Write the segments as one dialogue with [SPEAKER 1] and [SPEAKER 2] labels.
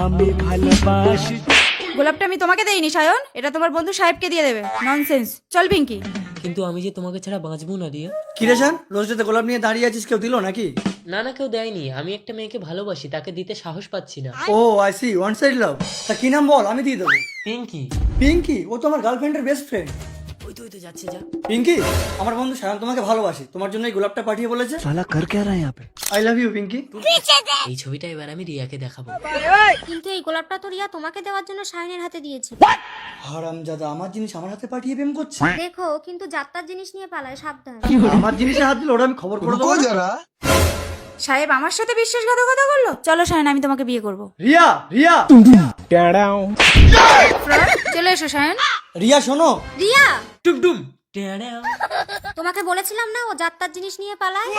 [SPEAKER 1] আমি ভালোবাসি।
[SPEAKER 2] গোলাপটা আমি তোমাকে দেইনি সায়ন, এটা তোমার বন্ধু সাহেবকে দিয়ে দেবে। ননসেন্স। চল পিঙ্কি।
[SPEAKER 3] কিন্তু আমি যে তোমাকে ছাড়া বাঁচবো না রিয়া।
[SPEAKER 4] কিরে শান, রোজ রাতে গোলাপ নিয়ে দাঁড়িয়ে আছিস, কেউ দিল নাকি?
[SPEAKER 3] না না, কেউ দেয়নি। আমি একটা মেয়েকে ভালোবাসি, তাকে দিতে সাহস পাচ্ছি না।
[SPEAKER 4] ও I C, one side love. তা কি নাম বল, আমি দিয়ে দেবো।
[SPEAKER 3] পিঙ্কি।
[SPEAKER 4] পিঙ্কি? ও তো আমার গার্লফ্রেন্ডের বেস্ট ফ্রেন্ড।
[SPEAKER 3] ওই তো যাচ্ছে যা।
[SPEAKER 4] পিঙ্কি, আমার বন্ধু শায়ন তোমাকে ভালোবাসি, তোমার জন্য এই গোলাপটা পাঠিয়ে বলেছে।
[SPEAKER 1] साला कर क्या रहा है यहाँ पे?
[SPEAKER 4] I love you Pinky.
[SPEAKER 3] এই ছবিটা এবার আমি রিয়াকে দেখাবো।
[SPEAKER 5] কিন্তু এই গোলাপটা তো রিয়া তোমাকে দেওয়ার জন্য শাইনের হাতে দিয়েছে।
[SPEAKER 4] হারামজাদা, আমার জিনিস আমার হাতে পাঠিয়ে প্রেম করছে।
[SPEAKER 5] দেখো কিন্তু যাত্রার জিনিস নিয়ে পালায়, সাবধান।
[SPEAKER 4] আমার জিনিসে হাত দিলে ওটা আমি খবর করে দেবো না।
[SPEAKER 2] সাহেব আমার সাথে বিশ্বাসঘাতকতা করলো। চলো সায়ন, আমি তোমাকে বিয়ে করবো।
[SPEAKER 4] রিয়া, রিয়া,
[SPEAKER 2] চলে এসো সায়ন।
[SPEAKER 4] রিয়া শোনো।
[SPEAKER 5] রিয়া,
[SPEAKER 3] টুকডুম।
[SPEAKER 5] তোমাকে বলেছিলাম না ও যাত্রার জিনিস নিয়ে পালায়।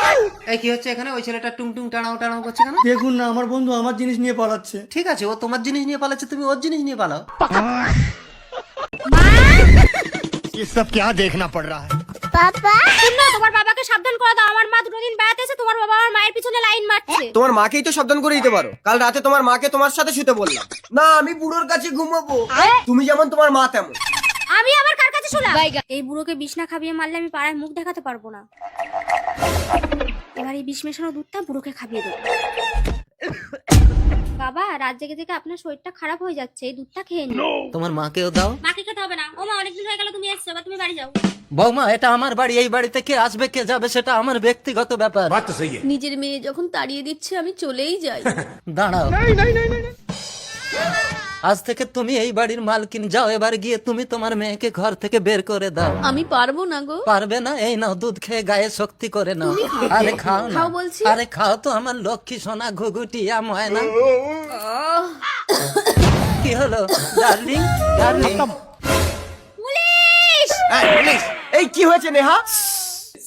[SPEAKER 6] এই কি হচ্ছে এখানে? ওই ছেলেটা টুং টুং টানাও টানাও করছে কেন?
[SPEAKER 4] দেখুন না, আমার বন্ধু আমার জিনিস নিয়ে পালাচ্ছে।
[SPEAKER 6] ঠিক আছে, ও তোমার জিনিস নিয়ে পালাচ্ছে, তুমি ওর জিনিস নিয়ে পালাও।
[SPEAKER 7] ये सब क्या देखना पड़ रहा है?
[SPEAKER 5] শুনো, তোমার বাবাকে সাবধান করে দাও। আমার মা দুটো দিন বেড়াতে এসে তোমার বাবা আমার মায়ের পিছনে লাইন মারছে।
[SPEAKER 8] তোমার মাকেই তো সাবধান করে দিতে পারো। কাল রাতে তোমার মাকে তোমার সাথে শুতে বললাম না, আমি বুড়োর কাছে ঘুমাবো। তুমি যেমন তোমার মা তেমন।
[SPEAKER 5] আমি আবার কার কাছে শুলাম? এই বুড়োকে বিষ না খাবিয়ে মারলে আমি পাড়ায় মুখ দেখাতে পারবো না। এবার এই বিষ মেশানো দুধটা বুড়োকে খাবিয়ে দেবো। বাবা, রাত জেগে জেগে আপনার শরীরটা খারাপ হয়ে যাচ্ছে, এই দুধটা খেয়ে নিন।
[SPEAKER 6] তোমার মাকেও দাও।
[SPEAKER 5] মাকে খেতে হবে না। ও মা, অনেকদিন হয়ে গেল তুমি এসছো, এবার তুমি বাড়ি যাও।
[SPEAKER 6] বৌমা, এটা আমার বাড়ি, এই বাড়িতে কে আসবে কে যাবে সেটা আমার ব্যক্তিগত ব্যাপার।
[SPEAKER 7] बात तो सही है।
[SPEAKER 5] নিজের মেয়ে যখন তাড়িয়ে দিচ্ছে আমি চলেই যাই।
[SPEAKER 6] দাঁড়াও, আজ থেকে তুমি এই বাড়ির মালকিন। যাও এবার গিয়ে তুমি তোমার মেয়েকে ঘর থেকে বের করে দাও।
[SPEAKER 5] আমি পারবো না গো।
[SPEAKER 6] পারবে না? এই নাও দুধ খেয়ে গায়ে শক্তি করে নাও। আরে খাও না।
[SPEAKER 5] খাও বলছি।
[SPEAKER 6] আরে খাও তো আমার লক্ষ্মী সোনা ঘুঘুটিয়া ময়না। কি হলো ডার্লিং? Darling,
[SPEAKER 5] police!
[SPEAKER 8] এই কি হয়েছে নেহা?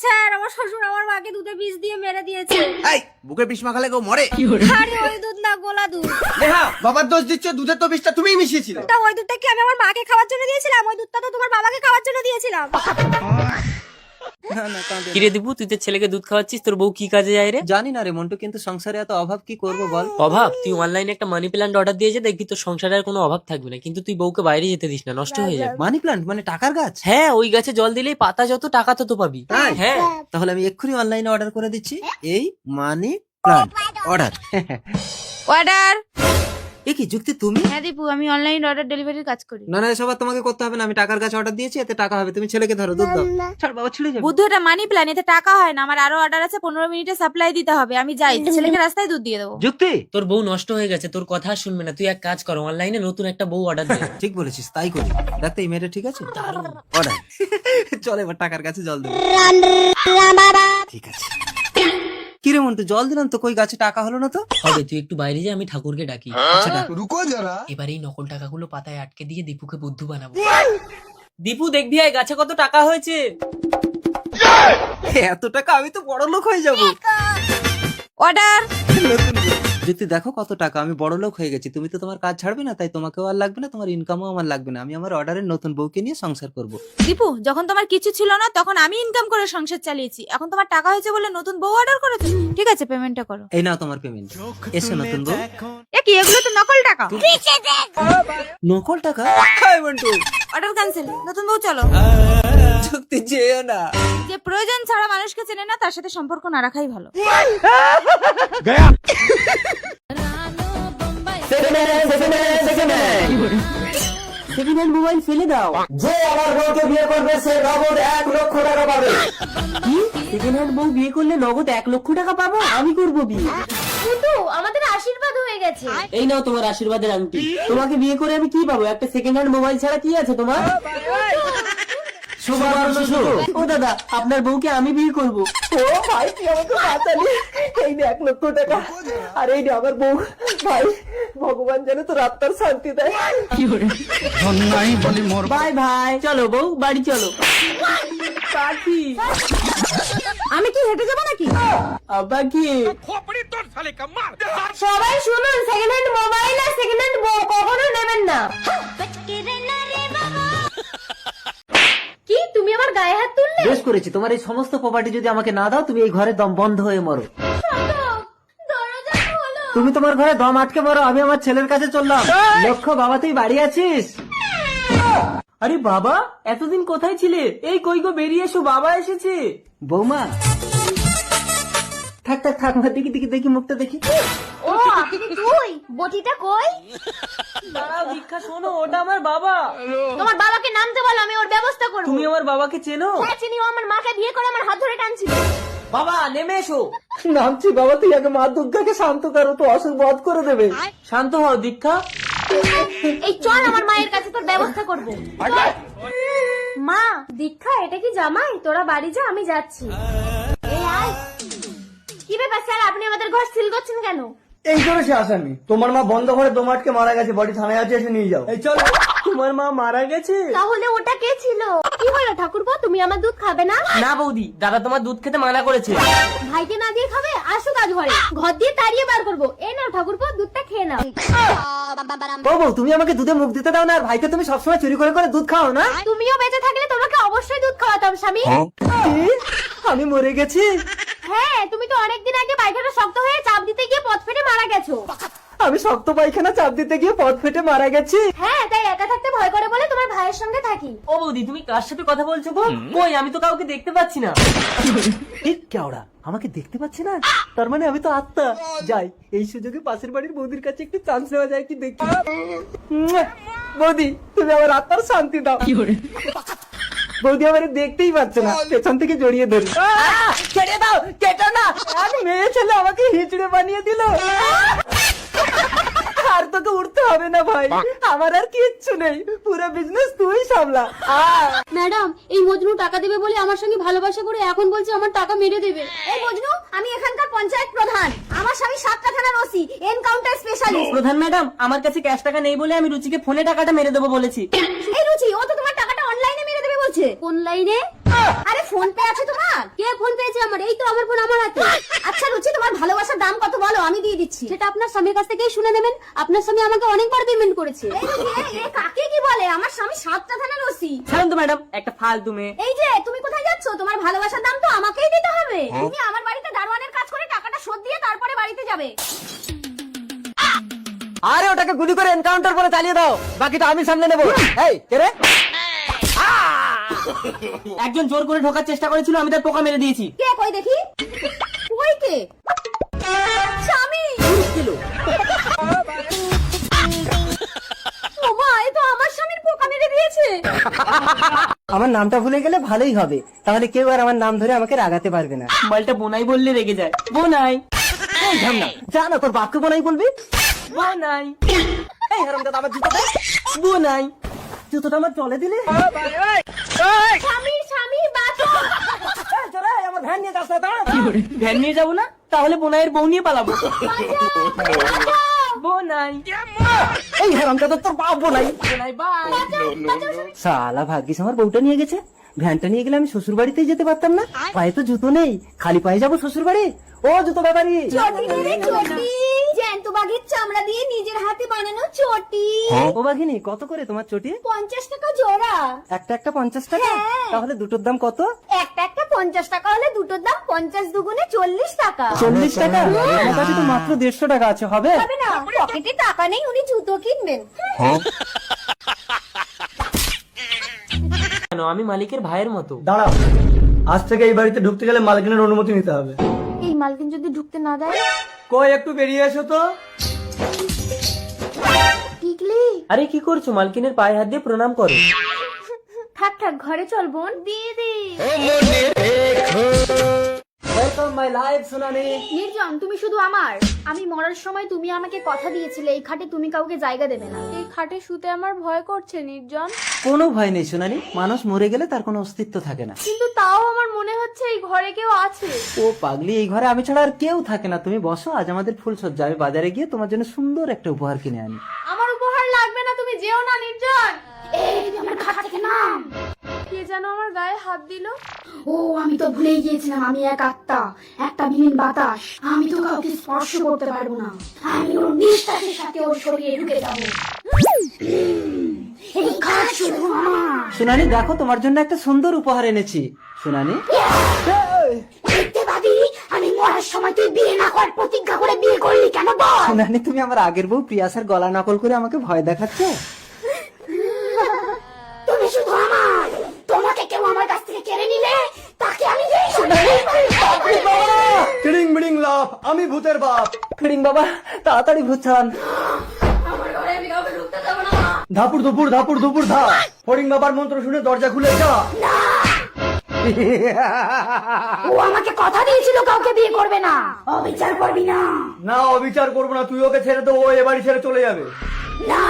[SPEAKER 5] স্যার, আমার শ্বশুর আমার মাকে দুধে বিষ দিয়ে মেরে দিয়েছে।
[SPEAKER 8] এই বুকে বিষ মাখালে কেউ মরে?
[SPEAKER 5] আরে ওই দুধ না, গোলা দুধ।
[SPEAKER 8] নেহা, বাবার দোষ দিচ্ছ, দুধের তো বিষটা তুমিই মিশিয়েছিলে।
[SPEAKER 5] তা ওই দুধটা কি আমি আমার মাকে খাওয়ার জন্য দিয়েছিলাম? ওই দুধটা তো তোমার বাবাকে খাওয়ার জন্য দিয়েছিলাম।
[SPEAKER 3] কিরে দীপু, তুই তোর ছেলেকে দুধ খাওয়াচ্ছিস, তোর বউ কি কাজে যায় রে?
[SPEAKER 6] জানি না রে মন্টু, কিন্তু সংসারে এত অভাব কি করবো বল।
[SPEAKER 3] অভাব? তুই অনলাইনে একটা মানি প্ল্যান্ট অর্ডার দিয়েছে, দেখবি তোর সংসারে আর কোনো অভাব থাকবে না। কিন্তু তুই বউকে বাইরে যেতে দিস না, নষ্ট হয়ে যাবে।
[SPEAKER 6] মানি প্লান্ট মানে টাকার গাছ?
[SPEAKER 3] হ্যাঁ, ওই গাছে জল দিলেই পাতা যত টাকা তত পাবি।
[SPEAKER 6] তাই?
[SPEAKER 3] হ্যাঁ।
[SPEAKER 6] তাহলে আমি এক্ষুনি অনলাইনে অর্ডার করে দিচ্ছি এই মানি প্লান্ট অর্ডার।
[SPEAKER 2] অর্ডার।
[SPEAKER 6] এ কি যুক্তি তুমি?
[SPEAKER 2] হ্যাঁ দীপু, আমি অনলাইন অর্ডার ডেলিভারির কাজ করি।
[SPEAKER 6] না না, এসব আর তোমাকে করতে হবে না। আমি টাকার গাছ অর্ডার দিয়েছি, এতে টাকা হবে। তুমি ছেলেকে ধরো, দুধ দাও। ছাড় বাবা, ছিঁড়ে যাবে।
[SPEAKER 2] বুদ্ধু, এটা মানি প্ল্যান, এতে টাকা হয় না। আমার আরো অর্ডার আছে, 15 মিনিটে সাপ্লাই দিতে হবে। আমি যাই, ছেলেকে রাস্তায় দুধ দিয়ে দেবো।
[SPEAKER 6] যুক্তি?
[SPEAKER 3] তোর বউ নষ্ট হয়ে গেছে, তোর কথা আর শুনবে না। তুই এক কাজ কর, অনলাইনে নতুন একটা বউ অর্ডার দে।
[SPEAKER 6] ঠিক বলেছিস, তাই করি। দেখতে এই মেয়েটা ঠিক আছে? অর্ডার। চল এবার টাকার কাছে জল দেবো। ঠিক আছে। কিরে মন্টু, জল দিলাম তো, কই গাছে টাকা হলো না তো?
[SPEAKER 3] হবে, তুই একটু বাইরে যা, আমি ঠাকুরকে ডাকি।
[SPEAKER 6] আচ্ছা ডাক।
[SPEAKER 7] रुको जरा।
[SPEAKER 3] এবার এই নকল টাকাগুলো পাতায় আটকে দিয়ে দীপুকে বুদ্ধু বানাবো। দীপু দেখবি এই গাছে কত টাকা হয়েছে।
[SPEAKER 6] এত টাকা? আমি তো বড় লোক হয়ে যাবো।
[SPEAKER 2] অর্ডার।
[SPEAKER 6] যদি দেখো কত টাকা, আমি বড় লোক হয়ে গেছি। তুমি তো তোমার কাজ ছাড়বে না, তাই তোমাকেও আর লাগবে না, তোমার ইনকামও আমার লাগবে না। আমি আমার অর্ডারের নতুন বউকে নিয়ে সংসার করব।
[SPEAKER 2] দীপু, যখন তোমার কিছু ছিল না তখন আমি ইনকাম করে সংসার চালিয়েছি। এখন তোমার টাকা হয়েছে বলে নতুন বউ অর্ডার করেছো। ঠিক আছে, পেমেন্টটা করো।
[SPEAKER 6] এই নাও তোমার পেমেন্ট। এসো নতুন বউ।
[SPEAKER 2] এ কি, এগুলো তো নকল টাকা।
[SPEAKER 6] নকল টাকা? Hi Montu,
[SPEAKER 2] order cancel. নতুন বউ চলো।
[SPEAKER 6] যুক্তি যেও না।
[SPEAKER 2] যে প্রয়োজন ছাড়া মানুষকে চেনে না, তার সাথে সম্পর্ক না রাখাই ভালো।
[SPEAKER 6] সেকেন্ড হ্যান্ড মোবাইল ফেলে দাও। যে আমার বউকে বিয়ে করবে সে নগদ 1 লক্ষ টাকা পাবে। কি? সেকেন্ড হ্যান্ড বউ বিয়ে করলে নগদ 1 লক্ষ টাকা পাবো? আমি করব বিয়ে।
[SPEAKER 5] কিন্তু আমাদের আশীর্বাদ হয়ে গেছে।
[SPEAKER 3] এই নাও তোমার আশীর্বাদের আংটি।
[SPEAKER 6] তোমাকে বিয়ে করে আমি কি পাবো? একটা সেকেন্ড হ্যান্ড মোবাইল ছাড়া কি আছে তোমার? ও দাদা, আপনার বউকে আমি বিয়ে করব। ও ভাই, তুই আমাকে বাঁচালি। এই নে 1 লক্ষ টাকা। আর এই নে আমার বউ। ভাই, ভগবান যেন তোর আত্মার শান্তি দেয়। বাই ভাই। চলো বউ, বাড়ি চলো। পাখি,
[SPEAKER 2] আমি কি হেঁটে যাবো নাকি?
[SPEAKER 6] আব্বা কি?
[SPEAKER 5] সবাই শুনুন, সেকেন্ড হ্যান্ড মোবাইল আর সেকেন্ড হ্যান্ড বউ কখনো নেবেন না। কি, তুমি আমার গায়ে হাত তুললে?
[SPEAKER 6] বেশ করেছি। তোমার এই সমস্ত প্রপার্টি যদি আমাকে না দাও, তুমি এই ঘরে দম বন্ধ হয়ে মরো।
[SPEAKER 5] দরজা খোলো।
[SPEAKER 6] তুমি তোমার ঘরে দম আটকে পড়ো, আমি আমার ছেলের কাছে চললাম। লক্ষ্য বাবা, তুই বাড়ি আছিস? আরে বাবা, এতদিন কোথায় ছিলে? এই কই গো, বেরিয়ে এসো, বাবা এসেছে। বৌমা, থাক থাক থাক, দেখি দেখি দেখি, মুখটা দেখি।
[SPEAKER 5] ও আপনি তুই, বটিটা কই?
[SPEAKER 6] দাঁড়াও দীক্ষা, শোনো, ওটা আমার বাবা।
[SPEAKER 5] তোমার বাবাকে নামতে বলো, আমি ওর ব্যবস্থা করব।
[SPEAKER 6] তুমি আমার বাবাকে চেনো?
[SPEAKER 5] হ্যাঁ চিনি, ও আমার মাকে বিয়ে করে আমার হাত ধরে টানছিল।
[SPEAKER 6] বাবা নেমে এসো। নামছি বাবা, তুই আগে মা দুর্গাকে শান্ত করো, তো অসুখ বধ করে দেবে। শান্ত হও দীক্ষা।
[SPEAKER 5] এই চল আমার মায়ের কাছে, তোর ব্যবস্থা করব। মা, দীক্ষা এটা কি জামাই? তোরা বাড়ি যা, আমি যাচ্ছি। এই আয়। কি ব্যাপার স্যার, আপনি আমাদের ঘর সিল করছেন কেন?
[SPEAKER 4] এই করে সে আসামি, তোমার মা বন্ধ ঘরে দম আটকে মারা গেছে, বডি থানায় আছে, এসে নিয়ে যাও।
[SPEAKER 6] এই চল। তোমার মা মারা গেছে?
[SPEAKER 5] তাহলে ওটা কে ছিল? কি হলো ঠাকুরপো, তুমি আমার দুধ খাবে না?
[SPEAKER 3] না বৌদি, দাদা তোমার দুধ খেতে মানা করেছে।
[SPEAKER 5] ভাইকে না দিয়ে খাবে? আসুক আজ ঘরে, ঘর দিয়ে তাড়িয়ে বার করবো। এই নাও ঠাকুরপো, দুধটা খেয়ে নাও।
[SPEAKER 6] ও বউ, তুমি আমাকে দুধে মুখ দিতে দাও না, আর ভাইকে তুমি সবসময় চুরি করে করে দুধ খাও না?
[SPEAKER 5] তুমিও বেঁচে থাকলে তোমাকে অবশ্যই দুধ খাওয়াতাম স্বামী।
[SPEAKER 6] কি? আমি মরে গেছি?
[SPEAKER 5] হ্যাঁ, তুমি তো অনেকদিন আগে পায়খানা শক্ত হয়ে চাপ দিতে গিয়ে পথ ফেটে মারা গেছো।
[SPEAKER 6] আমি শক্ত পায়খানা চাপ দিতে গিয়ে পথ ফেটে মারা গেছি?
[SPEAKER 5] হ্যাঁ, তাই একা থাকতে ভয় করে বলে তোমার ভাইয়ের সঙ্গে থাকি।
[SPEAKER 3] ও বৌদি, তুমি কার সাথে কথা বলছো গো? কই, আমি তো কাউকে দেখতে পাচ্ছি না।
[SPEAKER 6] ঠিক কেওড়া, আমাকে দেখতে পাচ্ছি না? তার মানে আমি তো আত্মা। যাই, এই সুযোগে পাশের বাড়ির বৌদির কাছে একটু চান্স নেওয়া যায় কি দেখি। মুয়া! বৌদি, তুমি আমার আত্মার শান্তি দাও। বৌদি আমার দেখতেই পাচ্ছে না, পেছন থেকে জড়িয়ে ধরি। ছেড়ে দাও, কেটো না। এক মেয়ে ছেলে আমাকে হিচড়ে বানিয়ে দিল। আর তোকে উঠতে হবে না ভাই, আমার আর কিচ্ছু নেই, পুরো বিজনেস তুই সামলা।
[SPEAKER 5] ম্যাডাম, এই মজনু টাকা দেবে বলে আমার সঙ্গে ভালোবাসা করে এখন বলছে আমার টাকা মেরে দেবে। এই মজনু, আমি এখানকার পঞ্চায়েত প্রধান, আমার স্বামী 7টা থানার ওসি, এনকাউন্টার স্পেশালিস্ট।
[SPEAKER 3] প্রধান ম্যাডাম, আমার কাছে ক্যাশ টাকা নেই বলে আমি রুচিকে ফোনে টাকাটা মেরে দেবো বলেছি।
[SPEAKER 5] এই রুচি, ও তো তোমার টাকাটা অনলাইনে মেরে দেবে বলছে। কোন লাইনে? আরে ফোন পে আছে তোমার? কে ফোন পেয়েছে আমার? এই তো আমার ফোন আমার হাতে। আচ্ছা রুচি, তোমার ভালোবাসার দাম কত বলো, আমি দিয়ে দিচ্ছি। সেটা আপনার স্বামীর কাছ থেকেই শুনে নেবেন, আপনার স্বামী আমাকে অনেকবার পেমেন্ট করেছে। এই রুচি, এ কাকে কি বলে? আমার স্বামী 7টা থানার ওসি।
[SPEAKER 3] শান্ত ম্যাডাম, একটা ফালতু মেয়ে।
[SPEAKER 5] এই যে তুমি কোথায় যাচ্ছ? তোমার ভালোবাসার দাম তো আমাকেই দিতে হবে। তুমি আমার বাড়িতে দারোয়ানের কাজ করে টাকাটা শোধ দিয়ে তারপরে বাড়িতে যাবে।
[SPEAKER 6] আরে ওটাকে গুলি করে এনকাউন্টার করে চালিয়ে দাও, বাকিটা আমি সামলে নেবো। এই কে রে?
[SPEAKER 3] একজন জোর করে ঢোকার চেষ্টা করেছিল, আমি তার পোকা মেরে দিয়েছি।
[SPEAKER 5] কে কই দেখি? কই কে? স্বামী। ওমা, এ তো আমার স্বামীর পোকা মেরে দিয়েছে।
[SPEAKER 6] আমার নামটা ভুলে গেলে ভালোই হবে, তাহলে কেউ আর আমার নাম ধরে আমাকে রাগাতে পারবে না।
[SPEAKER 3] মালটা বোনাই বললে রেগে যায়। বোনাই,
[SPEAKER 6] এই ঝামনা, যা না, তোর বাপকে বোনাই বলবি?
[SPEAKER 3] বোনাই,
[SPEAKER 6] এই হারামজাদা, আমার জুতো দে।
[SPEAKER 3] বোনাই।
[SPEAKER 6] জুতোটা আমার চলে দিলে।
[SPEAKER 5] স্বামী, স্বামী বাঁচো।
[SPEAKER 6] এই চলে, আমার ভ্যান নিয়ে যাস না, দাঁড়া।
[SPEAKER 3] ভ্যান নিয়ে যাবো না, তাহলে বোনাইয়ের বউ নিয়ে পালাবো। বোনাই,
[SPEAKER 6] এই হারামজাদা, তোর বাপ বোনাই।
[SPEAKER 3] বোনাই বাই।
[SPEAKER 6] শালা ভাগ্যিস আমার বউটা নিয়ে গেছে, ভ্যানটা নিয়ে গেলে আমি শ্বশুর বাড়িতেই যেতে পারতাম না। পায়ে তো জুতো নেই, খালি পায়ে যাবো শ্বশুর বাড়ি। ও জুতো ব্যাপারী,
[SPEAKER 5] চটি রে চটি, জ্যান্ত বাঘের চামড়া দিয়ে নিজের হাতে বানানো চটি।
[SPEAKER 6] ও বাঘিনী, কত করে তোমার চটি?
[SPEAKER 5] 50 টাকা জোড়া।
[SPEAKER 6] একটা একটা 50 টাকা?
[SPEAKER 5] হ্যাঁ।
[SPEAKER 6] তাহলে দুটোর দাম কত?
[SPEAKER 5] একটা একটা 50 টাকা হলে দুটোর দাম 50 দুগুণে 40 টাকা।
[SPEAKER 6] 40 টাকা? আমার কাছে তো মাত্র 150 টাকা আছে, হবে?
[SPEAKER 5] হবে না, পকেটে টাকা নেই, উনি জুতো কিনবেন।
[SPEAKER 3] কেন, আমি মালিকের ভাইয়ের মতো।
[SPEAKER 4] দাঁড়াও, আজ থেকে এই বাড়িতে ঢুকতে গেলে মালকিনের অনুমতি নিতে হবে।
[SPEAKER 5] এই মালকিন যদি ঢুকতে না দেয়?
[SPEAKER 4] কই, একটু বেরিয়ে এসো তো।
[SPEAKER 5] টিকলি,
[SPEAKER 3] আরে কি করছো? মালকিনের পায়ে হাত দিয়ে প্রণাম করো।
[SPEAKER 5] থাক থাক, ঘরে চল বোন, দিদি।
[SPEAKER 6] ওয়েলকাম মাই লাইফ সোনালি।
[SPEAKER 5] নির্জন, তুমি শুধু আমার। আমি মরার সময় তুমি আমাকে কথা দিয়েছিলে এই খাটে তুমি কাউকে জায়গা দেবে না। এই খাটে শুতে আমার ভয় করছে নির্জন।
[SPEAKER 6] কোনো ভয় নেই সোনালি, মানুষ মরে গেলে তার কোনো অস্তিত্ব থাকে না।
[SPEAKER 5] কিন্তু তাও আমার মনে হচ্ছে এই ঘরে কেউ আছে।
[SPEAKER 6] ও পাগলি, এই ঘরে আমি ছাড়া আর কেউ থাকে না। তুমি বসো, আজ আমাদের ফুল সজ্জা। আমি বাজারে গিয়ে তোমার জন্য সুন্দর একটা উপহার কিনে আনি।
[SPEAKER 5] আমার উপহার লাগবে না, তুমি যেও না নির্জন। এই আমার খাট থেকে নাম। কে যেন আমার গায়ে হাত দিল। ও, আমি তো ভুলেই গিয়েছিলাম আমি এক আত্মা, একটা বিলীন বাতাস। আমি তো কাউকে স্পর্শ করতে পারবো না, আমি ওর নিঃশ্বাসের সাথে ওর শরীরে ঢুকে যাবো। এই খাট শুধু আমার।
[SPEAKER 6] সোনালি দেখো, তোমার জন্য একটা সুন্দর উপহার এনেছি। সোনালি,
[SPEAKER 5] দেখতে পাবি আমি মরার সময় তুই বিয়ে না করার প্রতিজ্ঞা করে বিয়ে করলি কেন বল?
[SPEAKER 6] মানে তুমি আমার আগের বউ প্রিয়াসার গলা নকল করে আমাকে ভয় দেখাচ্ছ?
[SPEAKER 5] তুমি শুধু আমার, তোমাকে কেউ আমার কাছ থেকে কেড়ে নিলে তাকে আমি
[SPEAKER 4] টিড়িং বিড়িং লাভ, আমি ভূতের বাপ।
[SPEAKER 6] ফিরিং বাবা তাড়াতাড়ি ভূত ছাড়ান।
[SPEAKER 4] ধাপুর ধুপুর ধাপুর ধুপুর ধা, ফড়িং বাবার মন্ত্র শুনে দরজা খুলে যা।
[SPEAKER 5] ও আমাকে কথা দিয়েছিল কাউকে বিয়ে করবে না, অবিচার করবি না।
[SPEAKER 4] না অবিচার করবো না, তুই ওকে ছেড়ে তো ও এ বাড়ি ছেড়ে চলে যাবে।
[SPEAKER 5] না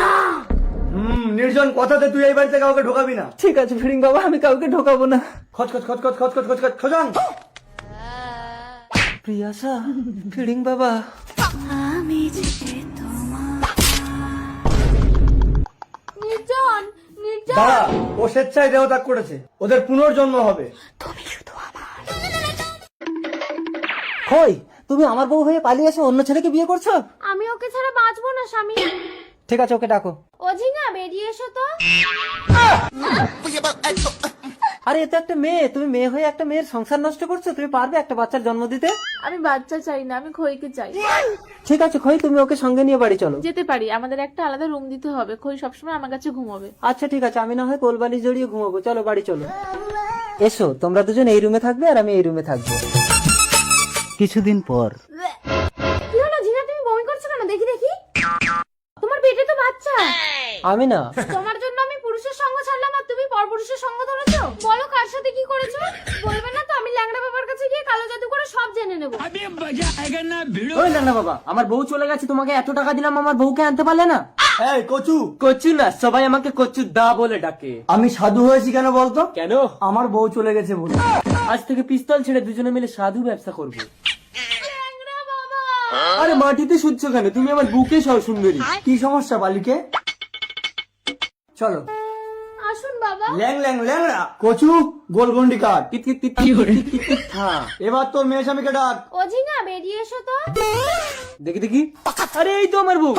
[SPEAKER 4] নির্জন কথাতে তুই এই বাড়িতে কাউকে ঢোকাবি না।
[SPEAKER 6] ঠিক আছে ফিরিং বাবা, আমি কাউকে ঢোকাবো না।
[SPEAKER 4] খচ খচ খচ খচ খচ খচ খচ খচ খজাং।
[SPEAKER 6] প্রিয়াসা, ফিরিং বাবা।
[SPEAKER 5] নির্জন, নির্জন।
[SPEAKER 4] দাঁড়া, ও স্বেচ্ছায় দেহত্যাগ করেছে, ওদের পুনর্জন্ম হবে।
[SPEAKER 6] কই তুমি আমার বউ হয়ে পালিয়ে এসে অন্য ছেলেকে বিয়ে করছো?
[SPEAKER 5] আমি ওকে ছাড়া বাঁচবো না স্বামী।
[SPEAKER 6] ঠিক আছে, ওকে ডাকো।
[SPEAKER 5] ও ঝিঙা বেরিয়ে এসো তো।
[SPEAKER 6] আরে এ তো একটা মেয়ে, তুমি মেয়ে হয়ে একটা মেয়ের সংসার নষ্ট করছো। তুমি পারবে একটা বাচ্চার জন্ম দিতে?
[SPEAKER 2] আমি বাচ্চা চাই না, আমি খইকে চাই।
[SPEAKER 6] ঠিক আছে খই, তুমি ওকে সঙ্গে নিয়ে বাড়ি চলো।
[SPEAKER 2] যেতে পারি, আমাদের একটা আলাদা রুম দিতে হবে। খই সবসময় আমার কাছে ঘুমাবে।
[SPEAKER 6] আচ্ছা ঠিক আছে, আমি না হয় কোলবালি জড়িয়ে ঘুমাবো। চলো বাড়ি চলো। এসো, তোমরা দুজন এই রুমে থাকবে আর আমি এই রুমে থাকবো। কিছুদিন পর।
[SPEAKER 5] কি হলো ঝিঙা, তুমি বমি করছো কেন? দেখি দেখি, তোমার পেটে তো বাচ্চা।
[SPEAKER 6] আমি না,
[SPEAKER 5] তোমার জন্য আমি পুরুষের সঙ্গ ছাড়লাম আর তুমি পরপুরুষের সঙ্গ ধরেছো। বলো কার সাথে কি করেছো? বলবে না তো? আমি ল্যাংড়া বাবার কাছে গিয়ে কালো জাদু করে সব জেনে নেবো।
[SPEAKER 6] ওই না বাবা, আমার বউ চলে গেছে, তোমাকে এত টাকা দিলাম, আমার বউকে আনতে পারলে না?
[SPEAKER 4] এই কচু,
[SPEAKER 6] কচু না, সবাই আমাকে কচু দা বলে ডাকে।
[SPEAKER 4] আমি সাধু হয়েছি কেন বলতো?
[SPEAKER 6] কেন?
[SPEAKER 4] আমার বউ চলে গেছে বলে।
[SPEAKER 6] আজ থেকে পিস্তল ছেড়ে দুজনে মিলে সাধু ব্যবসা করবো। আরে মাটিতে শুচ্ছ কেন? তুমি আমার বুকে সব সুন্দরী।
[SPEAKER 4] কি সমস্যা বালিকে? চলো।
[SPEAKER 5] আসুন বাবা।
[SPEAKER 4] ল্যাং ল্যাং ল্যাংড়া কচু, গোলগন্ডি কাট।
[SPEAKER 6] হ্যাঁ,
[SPEAKER 4] এবার তোর মেয়ে স্বামীকে ডাক।
[SPEAKER 5] ও ঝিঙা বেরিয়ে এসো তো।
[SPEAKER 6] দেখি দেখি। আরে এই তো আমার বউ।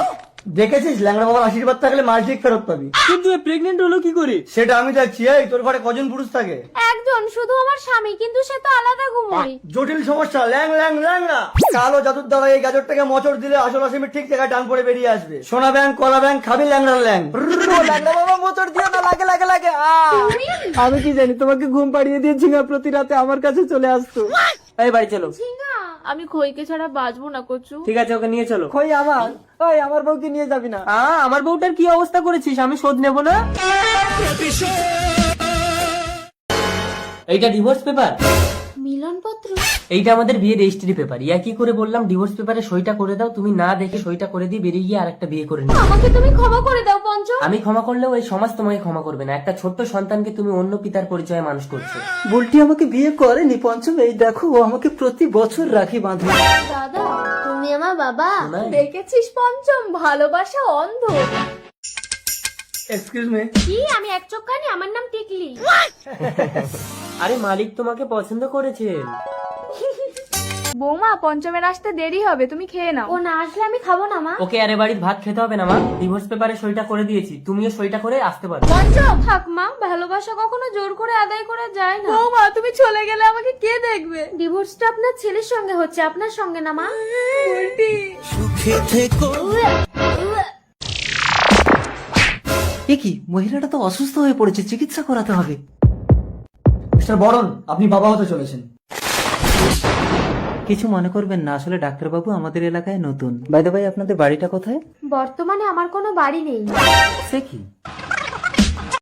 [SPEAKER 4] দেখেছিস, ল্যাংড়া বাবার আশীর্বাদ থাকলে মাস ঠিক ফেরত পাবি।
[SPEAKER 6] কিন্তু প্রেগনেন্ট হলো কি করে?
[SPEAKER 4] সেটা আমি দেখছি। এই তোর ঘরে কজন পুরুষ থাকে?
[SPEAKER 5] একজন, শুধু আমার স্বামী, কিন্তু সে তো আলাদা ঘুমোয়।
[SPEAKER 4] জটিল সমস্যা, ল্যাং ল্যাং ল্যাংড়া। কালো জাদুর দ্বারা এই গাজরটাকে মোচড় দিলে আসল আসামি ঠিক জায়গায় ডান পড়ে বেরিয়ে আসবে। সোনা ব্যাংক, কলা ব্যাংক, খাবি ল্যাংড়ার ল্যাং।
[SPEAKER 6] ল্যাংড়া বাবা মোচড় দিও না, লাগে লাগে লাগে। আমি কি জানি, তোমাকে ঘুম পাড়িয়ে দিয়ে ঝিঙা প্রতি রাতে আমার কাছে চলে আসতো। এই বাড়ি চলো।
[SPEAKER 5] ঝিঙা,
[SPEAKER 2] আমি খইকে ছাড়া বাঁচবো না কচু।
[SPEAKER 6] ঠিক আছে, ওকে নিয়ে চলো। কই আমার? ওই আমার বউকে নিয়ে যাবি না? আমার বউটার কি অবস্থা করেছিস, আমি শোধ নেব না। এইটা ডিভোর্স পেপার।
[SPEAKER 5] মিলনপত্র।
[SPEAKER 3] এইটা আমাদের বিয়ে রেজিস্ট্রি পেপার। ইয়া কি করে বললাম ডিভোর্স পেপারে সইটা করে দাও, তুমি না দেখে সইটা করে দিয়ে বেরিয়ে গিয়ে আরেকটা বিয়ে করে নিও।
[SPEAKER 5] আমাকে তুমি ক্ষমা করে দাও পঞ্চম।
[SPEAKER 3] আমি ক্ষমা করলেও এই সমাজ তোমাকে ক্ষমা করবে না। একটা ছোট্ট সন্তানকে তুমি অন্য পিতার পরিচয়ে মানুষ করছো।
[SPEAKER 6] বুলটি আমাকে বিয়ে করেনি পঞ্চম, এই দেখো ও আমাকে প্রতি বছর রাখি বাঁধে।
[SPEAKER 5] দাদা, তুমি আমার বাবা।
[SPEAKER 3] শোনাই?
[SPEAKER 2] দেখেছিস পঞ্চম, ভালোবাসা অন্ধ।
[SPEAKER 4] Excuse me.
[SPEAKER 5] কি? আমি এক চোখখানি, আমার নাম টিকলি।
[SPEAKER 3] আরে মালিক তোমাকে পছন্দ করেছেন।
[SPEAKER 2] বৌমা, পঞ্চমের আসতে দেরি হবে, তুমি খেয়ে নাও।
[SPEAKER 5] ও না আসলে আমি খাবো না মা।
[SPEAKER 3] ওকে আরে বাড়ির ভাত খেতে হবে না মা, ডিভোর্স পেপারে সইটা করে দিয়েছি, তুমিও সইটা করে আসতে পারো।
[SPEAKER 2] পঞ্চম থাক মা, ভালোবাসা কখনো জোর করে আদায় করা যায় না। বৌমা, তুমি চলে গেলে আমাকে কে দেখবে?
[SPEAKER 5] ডিভোর্সটা আপনার ছেলের সঙ্গে হচ্ছে, আপনার সঙ্গে না মা।
[SPEAKER 2] উল্টি।
[SPEAKER 6] এ কি, মহিলাটা তো অসুস্থ হয়ে পড়েছে, চিকিৎসা করাতে হবে।
[SPEAKER 4] মিস্টার বরণ, আপনি বাবা হতে চলেছেন।
[SPEAKER 6] কিছু মনে করবেন না, আসলে ডাক্তারবাবু আমাদের এলাকায় নতুন। বাই দ্য বাই, আপনাদের বাড়িটা কোথায়?
[SPEAKER 5] বর্তমানে আমার কোনো বাড়ি নেই।
[SPEAKER 6] সে কি?